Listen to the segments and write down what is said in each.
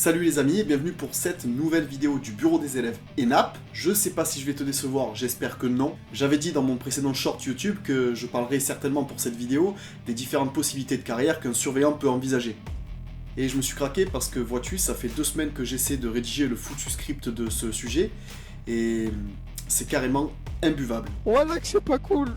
Salut les amis et bienvenue pour cette nouvelle vidéo du bureau des élèves ENAP. Je sais pas si je vais te décevoir, j'espère que non. J'avais dit dans mon précédent short YouTube que je parlerai certainement pour cette vidéo des différentes possibilités de carrière qu'un surveillant peut envisager. Et je me suis craqué parce que vois-tu, ça fait 2 semaines que j'essaie de rédiger le foutu script de ce sujet et c'est carrément imbuvable. Voilà que c'est pas cool.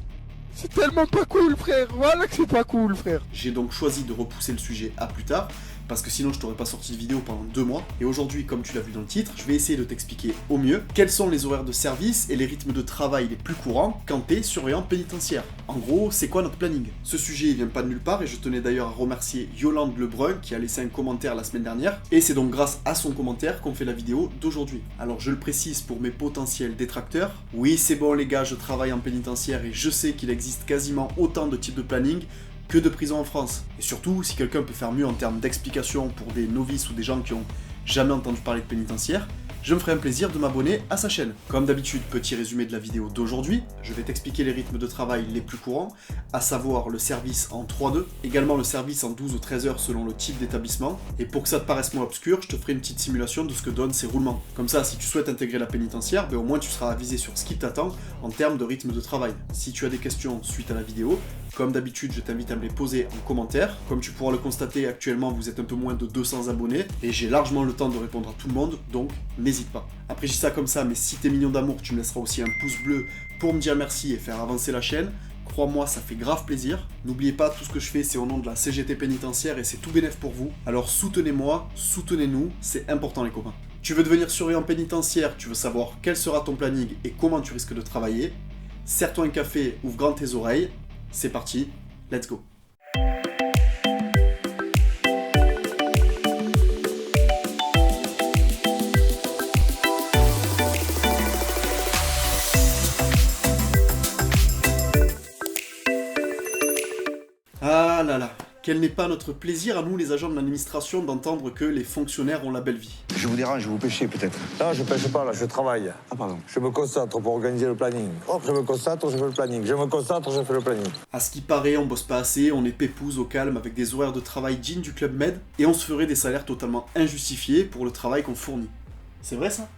C'est tellement pas cool, frère. Voilà que c'est pas cool, frère. J'ai donc choisi de repousser le sujet à plus tard, parce que sinon je t'aurais pas sorti de vidéo pendant 2 mois. Et aujourd'hui, comme tu l'as vu dans le titre, je vais essayer de t'expliquer au mieux quels sont les horaires de service et les rythmes de travail les plus courants quand t'es surveillant pénitentiaire. En gros, c'est quoi notre planning? Ce sujet il vient pas de nulle part et je tenais d'ailleurs à remercier Yolande Lebrun qui a laissé un commentaire la semaine dernière. Et c'est donc grâce à son commentaire qu'on fait la vidéo d'aujourd'hui. Alors je le précise pour mes potentiels détracteurs. Oui, c'est bon les gars, je travaille en pénitentiaire et je sais qu'il existe quasiment autant de types de planning que de prison en France. Et surtout, si quelqu'un peut faire mieux en termes d'explication pour des novices ou des gens qui ont jamais entendu parler de pénitentiaire, je me ferai un plaisir de m'abonner à sa chaîne. Comme d'habitude, petit résumé de la vidéo d'aujourd'hui, je vais t'expliquer les rythmes de travail les plus courants, à savoir le service en 3-2, également le service en 12 ou 13 heures selon le type d'établissement, et pour que ça te paraisse moins obscur, je te ferai une petite simulation de ce que donnent ces roulements. Comme ça, si tu souhaites intégrer la pénitentiaire, au moins tu seras avisé sur ce qui t'attend en termes de rythme de travail. Si tu as des questions suite à la vidéo, comme d'habitude, je t'invite à me les poser en commentaire. Comme tu pourras le constater, actuellement, vous êtes un peu moins de 200 abonnés, et j'ai largement le temps de répondre à tout le monde, donc n'hésite pas. Après, je dis ça comme ça, mais si t'es mignon d'amour, tu me laisseras aussi un pouce bleu pour me dire merci et faire avancer la chaîne. Crois-moi, ça fait grave plaisir. N'oubliez pas, tout ce que je fais, c'est au nom de la CGT pénitentiaire et c'est tout bénef pour vous. Alors soutenez-moi, soutenez-nous, c'est important les copains. Tu veux devenir surveillant pénitentiaire, tu veux savoir quel sera ton planning et comment tu risques de travailler. Serre-toi un café, ouvre grand tes oreilles. C'est parti, let's go. Ah là là, quel n'est pas notre plaisir à nous les agents de l'administration d'entendre que les fonctionnaires ont la belle vie. Je vous dérange, vous pêchez peut-être. Non, je pêche pas, là, je travaille. Ah pardon. Je me concentre pour organiser le planning. Hop, je me concentre, je fais le planning. Je me concentre, je fais le planning. À ce qui paraît, on bosse pas assez, on est pépouze au calme avec des horaires de travail dignes du Club Med et on se ferait des salaires totalement injustifiés pour le travail qu'on fournit. C'est vrai ça?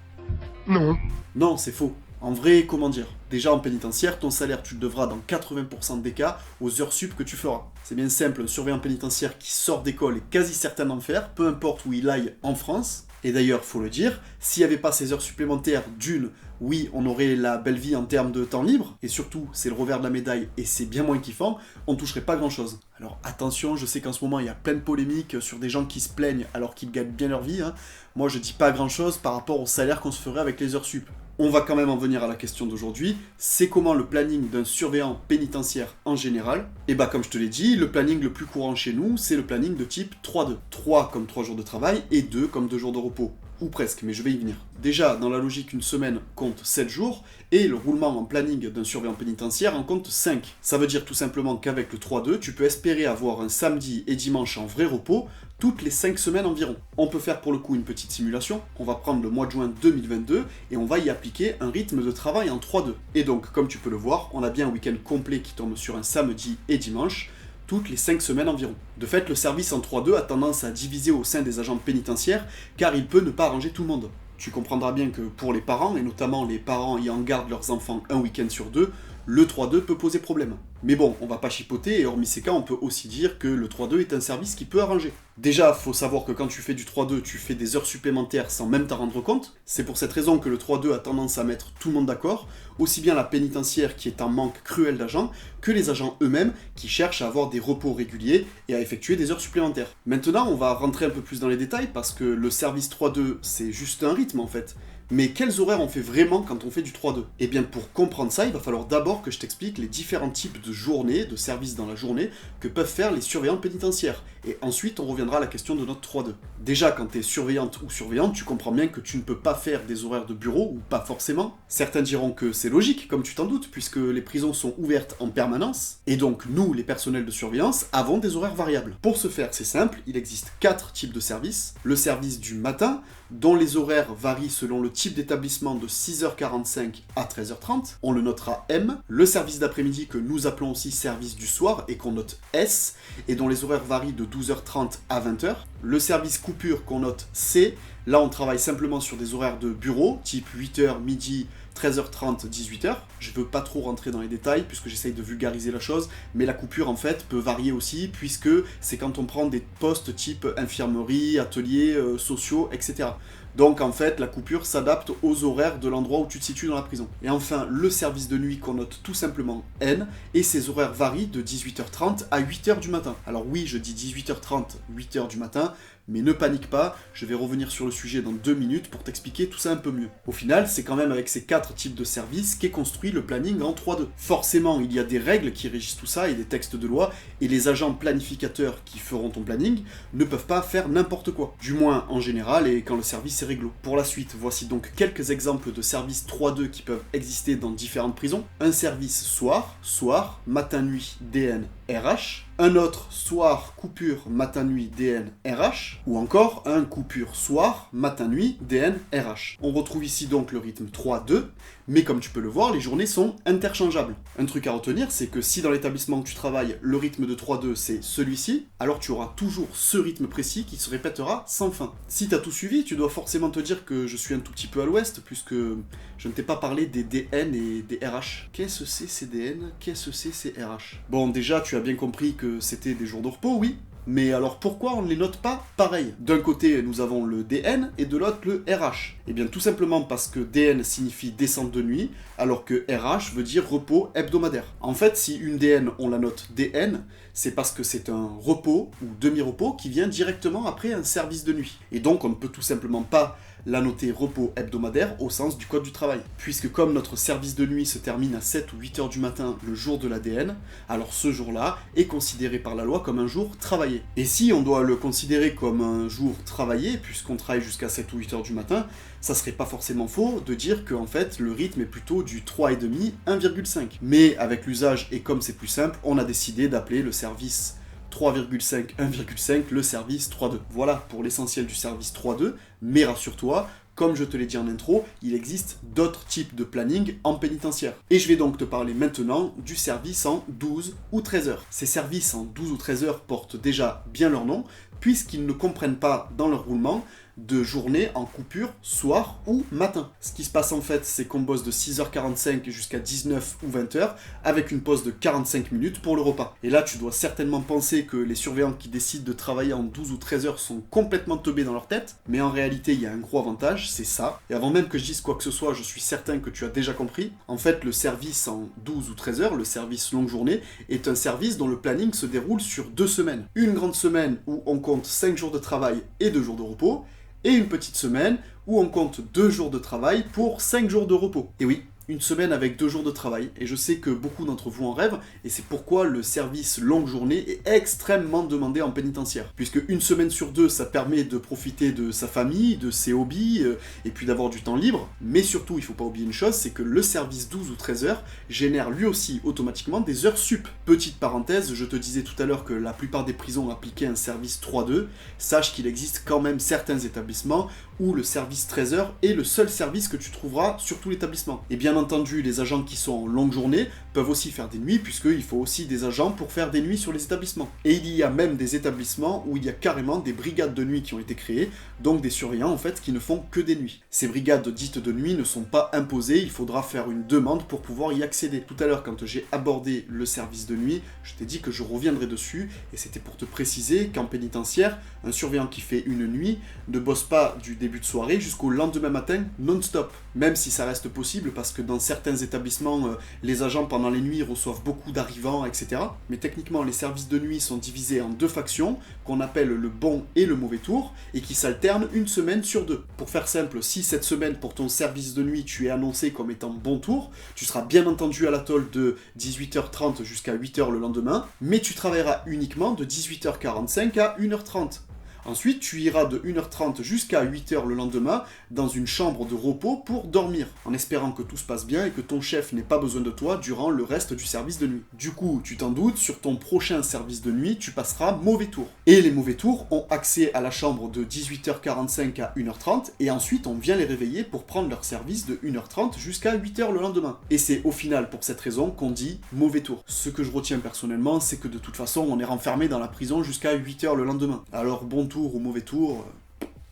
Non. Non, c'est faux. En vrai, comment dire? Déjà en pénitentiaire, ton salaire tu le devras dans 80% des cas aux heures sup que tu feras. C'est bien simple, un surveillant pénitentiaire qui sort d'école est quasi certain d'en faire, peu importe où il aille en France. Et d'ailleurs, faut le dire, s'il n'y avait pas ces heures supplémentaires, d'une, oui, on aurait la belle vie en termes de temps libre, et surtout, c'est le revers de la médaille, et c'est bien moins kiffant, on toucherait pas grand chose. Alors attention, je sais qu'en ce moment, il y a plein de polémiques sur des gens qui se plaignent alors qu'ils gagnent bien leur vie, hein. Moi, je dis pas grand chose par rapport au salaire qu'on se ferait avec les heures sup. On va quand même en venir à la question d'aujourd'hui, c'est comment le planning d'un surveillant pénitentiaire en général? Et bah comme je te l'ai dit, le planning le plus courant chez nous, c'est le planning de type 3-2. 3 comme 3 jours de travail et 2 comme 2 jours de repos. Ou presque, mais je vais y venir. Déjà, dans la logique, une semaine compte 7 jours, et le roulement en planning d'un surveillant pénitentiaire en compte 5. Ça veut dire tout simplement qu'avec le 3-2, tu peux espérer avoir un samedi et dimanche en vrai repos, toutes les 5 semaines environ. On peut faire pour le coup une petite simulation, on va prendre le mois de juin 2022, et on va y appliquer un rythme de travail en 3-2. Et donc, comme tu peux le voir, on a bien un week-end complet qui tombe sur un samedi et dimanche, toutes les 5 semaines environ. De fait, le service en 3-2 a tendance à diviser au sein des agents pénitentiaires, car il peut ne pas arranger tout le monde. Tu comprendras bien que pour les parents, et notamment les parents ayant en garde leurs enfants un week-end sur 2, le 3-2 peut poser problème. Mais bon, on va pas chipoter, et hormis ces cas, on peut aussi dire que le 3-2 est un service qui peut arranger. Déjà, faut savoir que quand tu fais du 3-2, tu fais des heures supplémentaires sans même t'en rendre compte. C'est pour cette raison que le 3-2 a tendance à mettre tout le monde d'accord, aussi bien la pénitentiaire qui est en manque cruel d'agents, que les agents eux-mêmes qui cherchent à avoir des repos réguliers et à effectuer des heures supplémentaires. Maintenant, on va rentrer un peu plus dans les détails parce que le service 3-2, c'est juste un rythme en fait. Mais quels horaires on fait vraiment quand on fait du 3-2? Eh bien pour comprendre ça, il va falloir d'abord que je t'explique les différents types de journées, de services dans la journée, que peuvent faire les surveillants pénitentiaires. Et ensuite on reviendra à la question de notre 3-2. Déjà quand tu es surveillante ou surveillant, tu comprends bien que tu ne peux pas faire des horaires de bureau, ou pas forcément. Certains diront que c'est logique, comme tu t'en doutes, puisque les prisons sont ouvertes en permanence, et donc nous, les personnels de surveillance, avons des horaires variables. Pour ce faire, c'est simple, il existe 4 types de services. Le service du matin, dont les horaires varient selon le type d'établissement de 6h45 à 13h30, on le notera M. Le service d'après-midi que nous appelons aussi service du soir et qu'on note S, et dont les horaires varient de 12h30 à 20h. Le service coupure qu'on note C, là on travaille simplement sur des horaires de bureau, type 8h, midi, 13h30, 18h. Je ne veux pas trop rentrer dans les détails puisque j'essaye de vulgariser la chose, mais la coupure en fait peut varier aussi puisque c'est quand on prend des postes type infirmerie, ateliers sociaux, etc. Donc en fait, la coupure s'adapte aux horaires de l'endroit où tu te situes dans la prison. Et enfin, le service de nuit qu'on note tout simplement N, et ses horaires varient de 18h30 à 8h du matin. Alors oui, je dis 18h30, 8h du matin, mais ne panique pas, je vais revenir sur le sujet dans 2 minutes pour t'expliquer tout ça un peu mieux. Au final, c'est quand même avec ces 4 types de services qu'est construit le planning en 3-2. Forcément, il y a des règles qui régissent tout ça et des textes de loi, et les agents planificateurs qui feront ton planning ne peuvent pas faire n'importe quoi. Du moins en général et quand le service est réglo. Pour la suite, voici donc quelques exemples de services 3-2 qui peuvent exister dans différentes prisons. Un service soir, matin-nuit, DN, RH. Un autre soir, coupure, matin-nuit, DN, RH. Ou encore un coupure soir, matin-nuit, DN, RH. On retrouve ici donc le rythme 3-2, mais comme tu peux le voir, les journées sont interchangeables. Un truc à retenir, c'est que si dans l'établissement où tu travailles, le rythme de 3-2 c'est celui-ci, alors tu auras toujours ce rythme précis qui se répétera sans fin. Si tu as tout suivi, tu dois forcément te dire que je suis un tout petit peu à l'ouest, puisque je ne t'ai pas parlé des DN et des RH. Qu'est-ce que c'est ces DN? Qu'est-ce que c'est ces RH? Bon, déjà, tu as bien compris que c'était des jours de repos, oui. Mais alors pourquoi on ne les note pas pareil? D'un côté, nous avons le DN et de l'autre le RH. Eh bien tout simplement parce que DN signifie descente de nuit, alors que RH veut dire repos hebdomadaire. En fait, si une DN, on la note DN, c'est parce que c'est un repos ou demi-repos qui vient directement après un service de nuit. Et donc on ne peut tout simplement pas la noter repos hebdomadaire au sens du code du travail. Puisque comme notre service de nuit se termine à 7 ou 8 heures du matin le jour de l'ADN, alors ce jour-là est considéré par la loi comme un jour travaillé. Et si on doit le considérer comme un jour travaillé, puisqu'on travaille jusqu'à 7 ou 8 heures du matin, ça serait pas forcément faux de dire qu'en fait le rythme est plutôt du 3,5, 1,5. Mais avec l'usage et comme c'est plus simple, on a décidé d'appeler le service 3,5, 1,5, le service 3.2. Voilà pour l'essentiel du service 3.2, mais rassure-toi, comme je te l'ai dit en intro, il existe d'autres types de planning en pénitentiaire. Et je vais donc te parler maintenant du service en 12 ou 13 heures. Ces services en 12 ou 13 heures portent déjà bien leur nom, puisqu'ils ne comprennent pas dans leur roulement de journée en coupure, soir ou matin. Ce qui se passe en fait, c'est qu'on bosse de 6h45 jusqu'à 19 ou 20h, avec une pause de 45 minutes pour le repas. Et là, tu dois certainement penser que les surveillants qui décident de travailler en 12 ou 13 heures sont complètement teubés dans leur tête, mais en réalité, il y a un gros avantage, c'est ça. Et avant même que je dise quoi que ce soit, je suis certain que tu as déjà compris. En fait, le service en 12 ou 13 heures, le service longue journée, est un service dont le planning se déroule sur 2 semaines. Une grande semaine où on compte 5 jours de travail et 2 jours de repos, et une petite semaine où on compte 2 jours de travail pour 5 jours de repos. Et oui, une semaine avec 2 jours de travail. Et je sais que beaucoup d'entre vous en rêvent, et c'est pourquoi le service longue journée est extrêmement demandé en pénitentiaire. Puisque une semaine sur 2, ça permet de profiter de sa famille, de ses hobbies, et puis d'avoir du temps libre. Mais surtout, il faut pas oublier une chose, c'est que le service 12 ou 13 heures génère lui aussi automatiquement des heures sup. Petite parenthèse, je te disais tout à l'heure que la plupart des prisons appliquaient un service 3-2. Sache qu'il existe quand même certains établissements où le service 13 heures est le seul service que tu trouveras sur tout l'établissement. Et bien entendu, les agents qui sont en longue journée peuvent aussi faire des nuits, puisqu'il faut aussi des agents pour faire des nuits sur les établissements. Et il y a même des établissements où il y a carrément des brigades de nuit qui ont été créées, donc des surveillants en fait qui ne font que des nuits. Ces brigades dites de nuit ne sont pas imposées, il faudra faire une demande pour pouvoir y accéder. Tout à l'heure, quand j'ai abordé le service de nuit, je t'ai dit que je reviendrai dessus, et c'était pour te préciser qu'en pénitentiaire, un surveillant qui fait une nuit ne bosse pas du début de soirée jusqu'au lendemain matin non-stop. Même si ça reste possible, parce que dans certains établissements, les agents pendant les nuits reçoivent beaucoup d'arrivants, etc. Mais techniquement, les services de nuit sont divisés en 2 factions, qu'on appelle le bon et le mauvais tour, et qui s'alternent une semaine sur 2. Pour faire simple, si cette semaine, pour ton service de nuit, tu es annoncé comme étant bon tour, tu seras bien entendu à l'atoll de 18h30 jusqu'à 8h le lendemain, mais tu travailleras uniquement de 18h45 à 1h30. Ensuite, tu iras de 1h30 jusqu'à 8h le lendemain dans une chambre de repos pour dormir, en espérant que tout se passe bien et que ton chef n'ait pas besoin de toi durant le reste du service de nuit. Du coup, tu t'en doutes, sur ton prochain service de nuit, tu passeras mauvais tour. Et les mauvais tours ont accès à la chambre de 18h45 à 1h30 et ensuite on vient les réveiller pour prendre leur service de 1h30 jusqu'à 8h le lendemain. Et c'est au final pour cette raison qu'on dit mauvais tour. Ce que je retiens personnellement, c'est que de toute façon, on est renfermé dans la prison jusqu'à 8h le lendemain. Alors bon tour ou mauvais tour...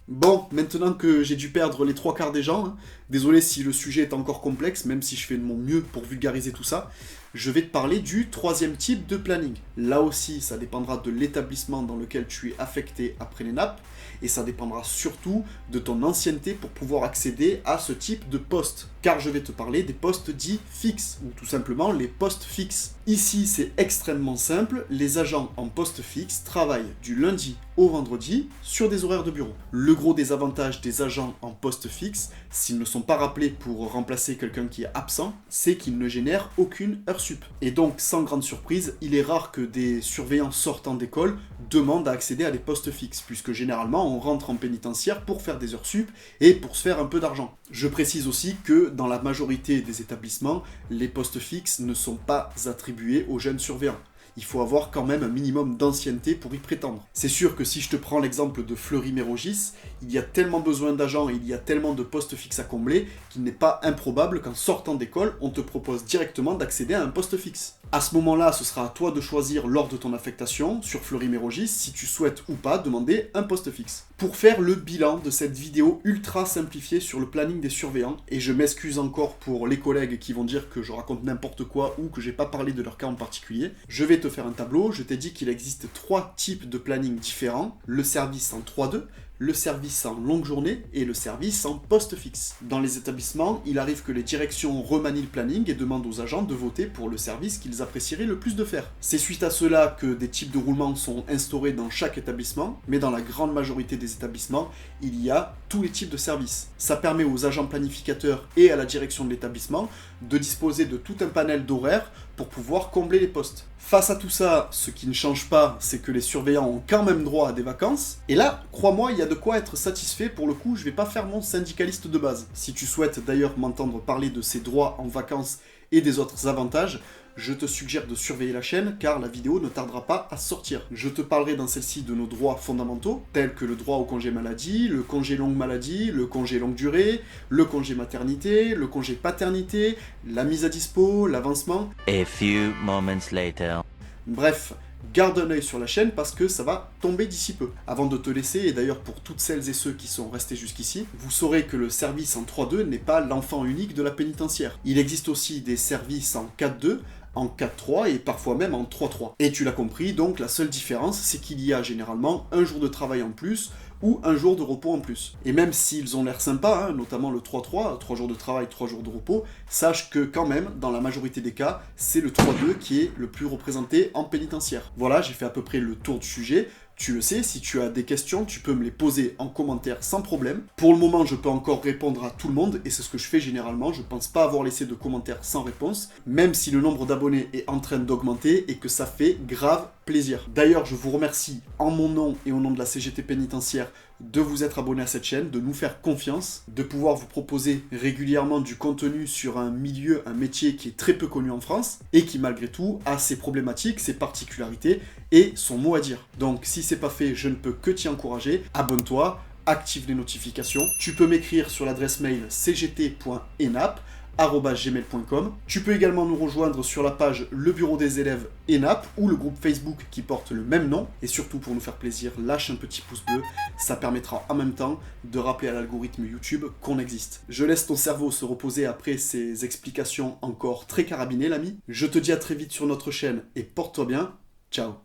Bon, maintenant que j'ai dû perdre les 3/4 des gens, désolé si le sujet est encore complexe, même si je fais de mon mieux pour vulgariser tout ça, je vais te parler du 3e type de planning. Là aussi, ça dépendra de l'établissement dans lequel tu es affecté après les nappes, et ça dépendra surtout de ton ancienneté pour pouvoir accéder à ce type de poste. Car je vais te parler des postes dits fixes, ou tout simplement les postes fixes. Ici, c'est extrêmement simple, les agents en poste fixe travaillent du lundi au vendredi sur des horaires de bureau. Le gros des avantages des agents en poste fixe, s'ils ne sont pas rappelés pour remplacer quelqu'un qui est absent, c'est qu'ils ne génèrent aucune heure sup. Et donc, sans grande surprise, il est rare que des surveillants sortant d'école demandent à accéder à des postes fixes, puisque généralement on rentre en pénitentiaire pour faire des heures sup et pour se faire un peu d'argent. Je précise aussi que dans la majorité des établissements, les postes fixes ne sont pas attribués aux jeunes surveillants. Il faut avoir quand même un minimum d'ancienneté pour y prétendre. C'est sûr que si je te prends l'exemple de Fleury-Mérogis, il y a tellement besoin d'agents et il y a tellement de postes fixes à combler qu'il n'est pas improbable qu'en sortant d'école, on te propose directement d'accéder à un poste fixe. À ce moment-là, ce sera à toi de choisir lors de ton affectation sur Fleury-Mérogis si tu souhaites ou pas demander un poste fixe. Pour faire le bilan de cette vidéo ultra simplifiée sur le planning des surveillants, et je m'excuse encore pour les collègues qui vont dire que je raconte n'importe quoi ou que j'ai pas parlé de leur cas en particulier, je vais te faire un tableau. Je t'ai dit qu'il existe 3 types de planning différents, le service en 3-2, le service en longue journée et le service en poste fixe. Dans les établissements, il arrive que les directions remanient le planning et demandent aux agents de voter pour le service qu'ils apprécieraient le plus de faire. C'est suite à cela que des types de roulement sont instaurés dans chaque établissement, mais dans la grande majorité des établissements, il y a tous les types de services. Ça permet aux agents planificateurs et à la direction de l'établissement de disposer de tout un panel d'horaires pour pouvoir combler les postes. Face à tout ça, ce qui ne change pas, c'est que les surveillants ont quand même droit à des vacances. Et là, crois-moi, il y a de quoi être satisfait. Pour le coup, je vais pas faire mon syndicaliste de base. Si tu souhaites d'ailleurs m'entendre parler de ces droits en vacances et des autres avantages, je te suggère de surveiller la chaîne car la vidéo ne tardera pas à sortir. Je te parlerai dans celle-ci de nos droits fondamentaux, tels que le droit au congé maladie, le congé longue maladie, le congé longue durée, le congé maternité, le congé paternité, la mise à dispo, l'avancement. A few moments later. Bref, garde un œil sur la chaîne parce que ça va tomber d'ici peu. Avant de te laisser, et d'ailleurs pour toutes celles et ceux qui sont restés jusqu'ici, vous saurez que le service en 3-2 n'est pas l'enfant unique de la pénitentiaire. Il existe aussi des services en 4-2, en 4-3 et parfois même en 3-3. Et tu l'as compris, donc la seule différence, c'est qu'il y a généralement un jour de travail en plus ou un jour de repos en plus. Et même s'ils ont l'air sympas, notamment le 3-3, 3 jours de travail, 3 jours de repos, sache que quand même, dans la majorité des cas, c'est le 3-2 qui est le plus représenté en pénitentiaire. Voilà, j'ai fait à peu près le tour du sujet. Tu le sais, si tu as des questions, tu peux me les poser en commentaire sans problème. Pour le moment, je peux encore répondre à tout le monde, et c'est ce que je fais généralement. Je pense pas avoir laissé de commentaires sans réponse, même si le nombre d'abonnés est en train d'augmenter et que ça fait grave plaisir. D'ailleurs, je vous remercie en mon nom et au nom de la CGT pénitentiaire de vous être abonné à cette chaîne, de nous faire confiance, de pouvoir vous proposer régulièrement du contenu sur un milieu, un métier qui est très peu connu en France et qui malgré tout a ses problématiques, ses particularités et son mot à dire. Donc si c'est pas fait, je ne peux que t'y encourager. Abonne-toi, active les notifications. Tu peux m'écrire sur l'adresse mail cgt.enap@gmail.com. Tu peux également nous rejoindre sur la page Le Bureau des élèves ENAP ou le groupe Facebook qui porte le même nom. Et surtout, pour nous faire plaisir, lâche un petit pouce bleu. Ça permettra en même temps de rappeler à l'algorithme YouTube qu'on existe. Je laisse ton cerveau se reposer après ces explications encore très carabinées, l'ami. Je te dis à très vite sur notre chaîne et porte-toi bien. Ciao.